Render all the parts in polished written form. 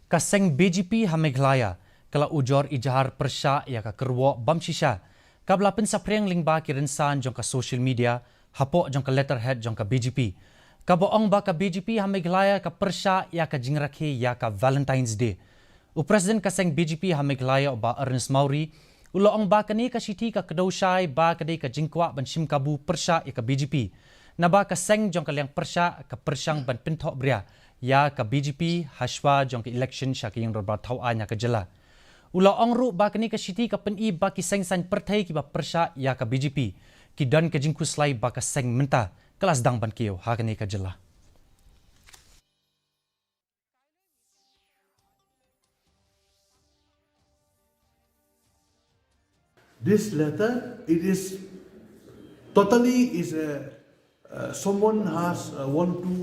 Kaseng BGP Hameglaya kala ujor ijahar persya ya ka kerwo bam shisha kabla pensapriang lingba kirensan jong ka social media hapo jong ka letterhead jong ka BGP kaboong ba ka BGP Hameglaya ka persya ya ka jingrakhi ya ka Valentine's Day u President Kaseng BGP Hameglaya ba Ernest Maury uloong ba kani ka siti ka kadawsay ba kadai ka jingkwa ban simkabu persya ya ka BGP na ba kaseng jong ka liang persya ka persyang ban pintok bria ya ka BGP haswa jong ka election sya ka yang robatau anya ka jela ula ongru ba kani ka siti ka peni ba ki seng san pertai ki ba persya ya ka BGP ki dan ka jingku slai ba ka seng menta kelas dang ban kiyo ha kani ka jela This letter, it is totally is a someone has want to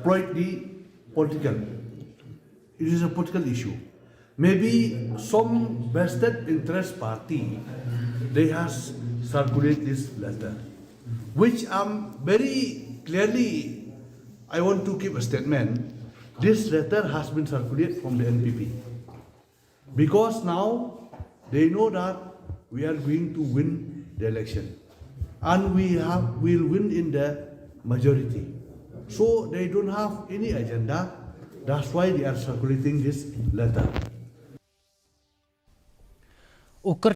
promote the political. It is a political issue. Maybe some vested interest party they has circulate this letter, which very clearly I want to give a statement. This letter has been circulated from the NPP because now they know that we are going to win the election and will win in the majority. So they don't have any agenda. That's why they are circulating this letter.